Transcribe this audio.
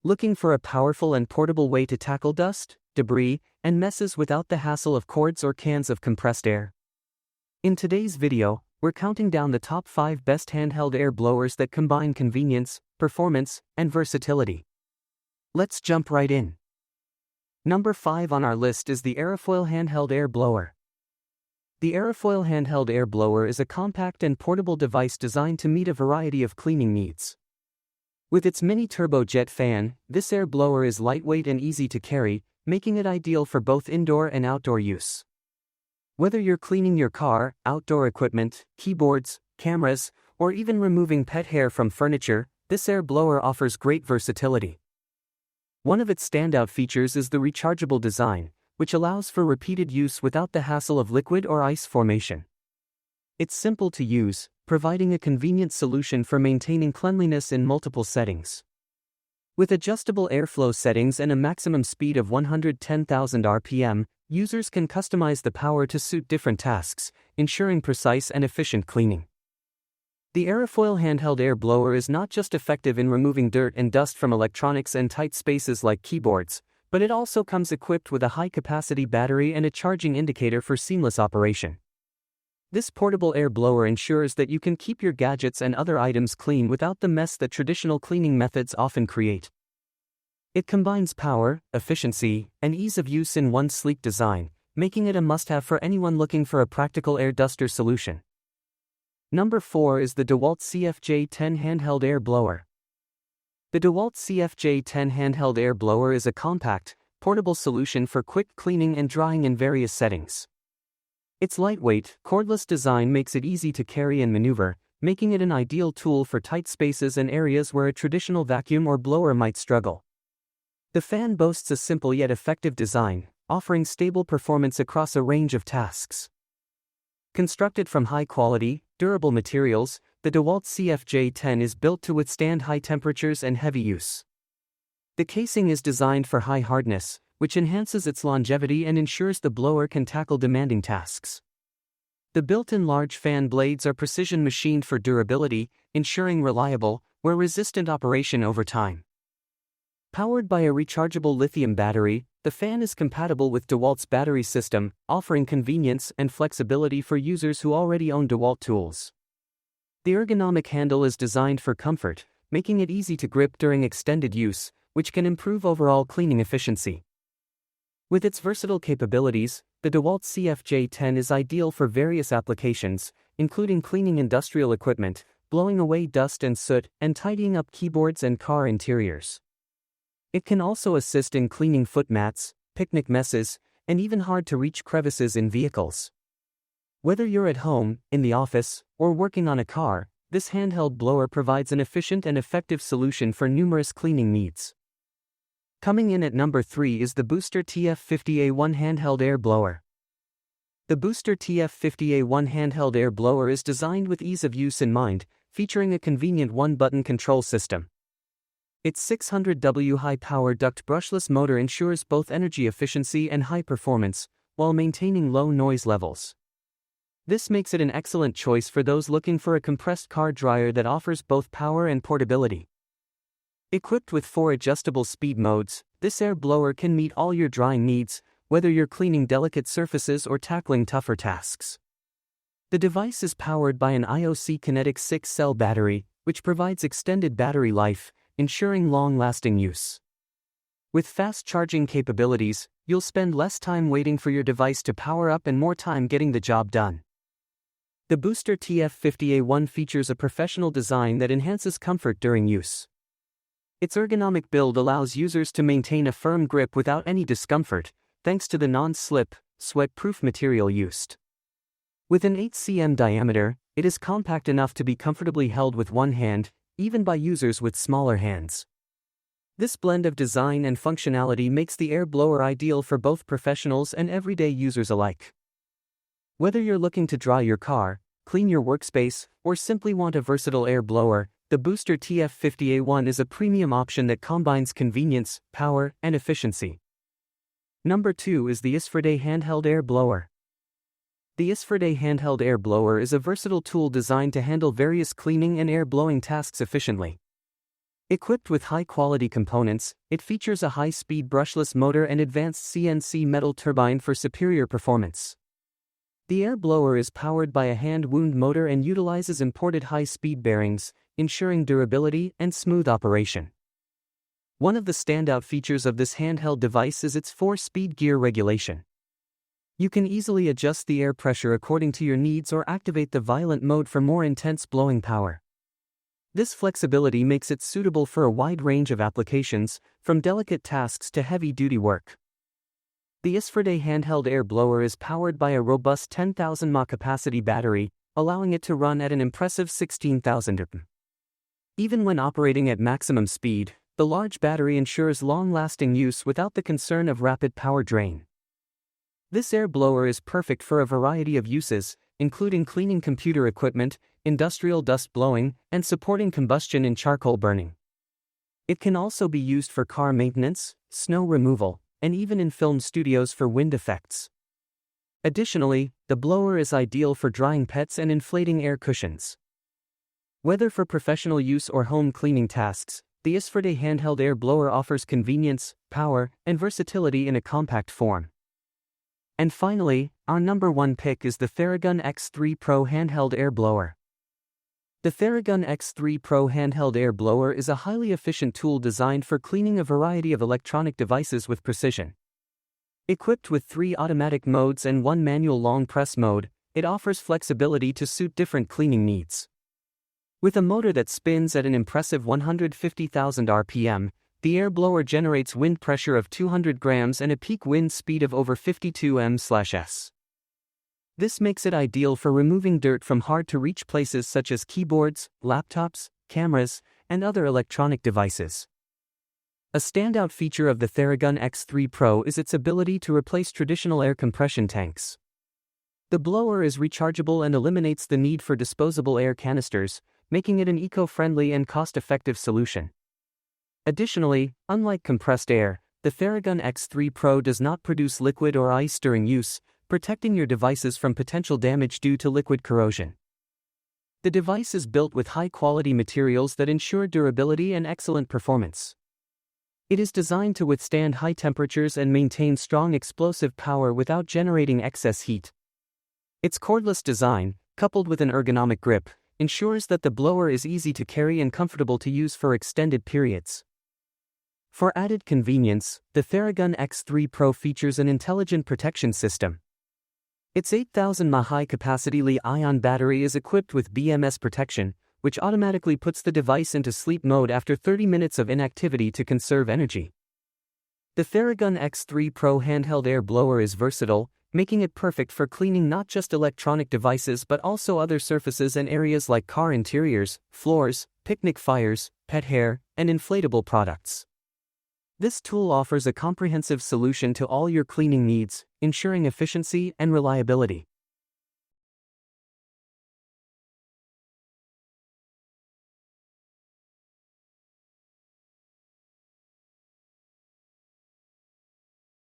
Looking for a powerful and portable way to tackle dust, debris, and messes without the hassle of cords or cans of compressed air? In today's video, we're counting down the top 5 best handheld air blowers that combine convenience, performance, and versatility. Let's jump right in. Number 5 on our list is the Aerofoil handheld air blower. The Aerofoil handheld air blower is a compact and portable device designed to meet a variety of cleaning needs. With its mini turbojet fan, this air blower is lightweight and easy to carry, making it ideal for both indoor and outdoor use. Whether you're cleaning your car, outdoor equipment, keyboards, cameras, or even removing pet hair from furniture, this air blower offers great versatility. One of its standout features is the rechargeable design, which allows for repeated use without the hassle of liquid or ice formation. It's simple to use, providing a convenient solution for maintaining cleanliness in multiple settings. With adjustable airflow settings and a maximum speed of 110,000 RPM, users can customize the power to suit different tasks, ensuring precise and efficient cleaning. The Aerofoil handheld air blower is not just effective in removing dirt and dust from electronics and tight spaces like keyboards, but it also comes equipped with a high-capacity battery and a charging indicator for seamless operation. This portable air blower ensures that you can keep your gadgets and other items clean without the mess that traditional cleaning methods often create. It combines power, efficiency, and ease of use in one sleek design, making it a must-have for anyone looking for a practical air duster solution. Number 4 is the Dewalt CFJ010 handheld air blower. The Dewalt CFJ010 handheld air blower is a compact, portable solution for quick cleaning and drying in various settings. Its lightweight, cordless design makes it easy to carry and maneuver, making it an ideal tool for tight spaces and areas where a traditional vacuum or blower might struggle. The fan boasts a simple yet effective design, offering stable performance across a range of tasks. Constructed from high-quality, durable materials, the Dewalt CFJ010 is built to withstand high temperatures and heavy use. The casing is designed for high hardness, which enhances its longevity and ensures the blower can tackle demanding tasks. The built-in large fan blades are precision machined for durability, ensuring reliable, wear-resistant operation over time. Powered by a rechargeable lithium battery, the fan is compatible with Dewalt's battery system, offering convenience and flexibility for users who already own Dewalt tools. The ergonomic handle is designed for comfort, making it easy to grip during extended use, which can improve overall cleaning efficiency. With its versatile capabilities, the Dewalt CFJ010 is ideal for various applications, including cleaning industrial equipment, blowing away dust and soot, and tidying up keyboards and car interiors. It can also assist in cleaning foot mats, picnic messes, and even hard-to-reach crevices in vehicles. Whether you're at home, in the office, or working on a car, this handheld blower provides an efficient and effective solution for numerous cleaning needs. Coming in at number 3 is the Booster TF50A1 handheld air blower. The Booster TF50A1 handheld air blower is designed with ease of use in mind, featuring a convenient one-button control system. Its 600W high-power duct brushless motor ensures both energy efficiency and high performance, while maintaining low noise levels. This makes it an excellent choice for those looking for a compressed car dryer that offers both power and portability. Equipped with 4 adjustable speed modes, this air blower can meet all your drying needs, whether you're cleaning delicate surfaces or tackling tougher tasks. The device is powered by an IOC Kinetic 6-cell battery, which provides extended battery life, ensuring long-lasting use. With fast charging capabilities, you'll spend less time waiting for your device to power up and more time getting the job done. The Booster TF50A1 features a professional design that enhances comfort during use. Its ergonomic build allows users to maintain a firm grip without any discomfort, thanks to the non-slip, sweat-proof material used. With an 8 cm diameter, it is compact enough to be comfortably held with one hand, even by users with smaller hands. This blend of design and functionality makes the air blower ideal for both professionals and everyday users alike. Whether you're looking to dry your car, clean your workspace, or simply want a versatile air blower, the Booster TF50A1 is a premium option that combines convenience, power, and efficiency. Number 2 is the Isfriday handheld air blower. The Isfriday handheld air blower is a versatile tool designed to handle various cleaning and air blowing tasks efficiently. Equipped with high-quality components, it features a high-speed brushless motor and advanced CNC metal turbine for superior performance. The air blower is powered by a hand-wound motor and utilizes imported high-speed bearings, ensuring durability and smooth operation. One of the standout features of this handheld device is its 4-speed gear regulation. You can easily adjust the air pressure according to your needs or activate the violent mode for more intense blowing power. This flexibility makes it suitable for a wide range of applications, from delicate tasks to heavy-duty work. The Isfriday handheld air blower is powered by a robust 10,000 mAh capacity battery, allowing it to run at an impressive 16,000 rpm. Even when operating at maximum speed, the large battery ensures long-lasting use without the concern of rapid power drain. This air blower is perfect for a variety of uses, including cleaning computer equipment, industrial dust blowing, and supporting combustion in charcoal burning. It can also be used for car maintenance, snow removal, and even in film studios for wind effects. Additionally, the blower is ideal for drying pets and inflating air cushions. Whether for professional use or home cleaning tasks, the Isfriday handheld air blower offers convenience, power, and versatility in a compact form. And finally, our number 1 pick is the Theragun X3 Pro handheld air blower. The Theragun X3 Pro handheld air blower is a highly efficient tool designed for cleaning a variety of electronic devices with precision. Equipped with 3 automatic modes and 1 manual long press mode, it offers flexibility to suit different cleaning needs. With a motor that spins at an impressive 150,000 RPM, the air blower generates wind pressure of 200 grams and a peak wind speed of over 52 ms/s. This makes it ideal for removing dirt from hard-to-reach places such as keyboards, laptops, cameras, and other electronic devices. A standout feature of the Theragun X3 Pro is its ability to replace traditional air compression tanks. The blower is rechargeable and eliminates the need for disposable air canisters, making it an eco-friendly and cost-effective solution. Additionally, unlike compressed air, the Theragun X3 Pro does not produce liquid or ice during use, protecting your devices from potential damage due to liquid corrosion. The device is built with high-quality materials that ensure durability and excellent performance. It is designed to withstand high temperatures and maintain strong explosive power without generating excess heat. Its cordless design, coupled with an ergonomic grip, ensures that the blower is easy to carry and comfortable to use for extended periods. For added convenience, the Theragun X3 Pro features an intelligent protection system. Its 8,000 mAh high-capacity Li-ion battery is equipped with BMS protection, which automatically puts the device into sleep mode after 30 minutes of inactivity to conserve energy. The Theragun X3 Pro handheld air blower is versatile, making it perfect for cleaning not just electronic devices but also other surfaces and areas like car interiors, floors, picnic fires, pet hair, and inflatable products. This tool offers a comprehensive solution to all your cleaning needs, ensuring efficiency and reliability.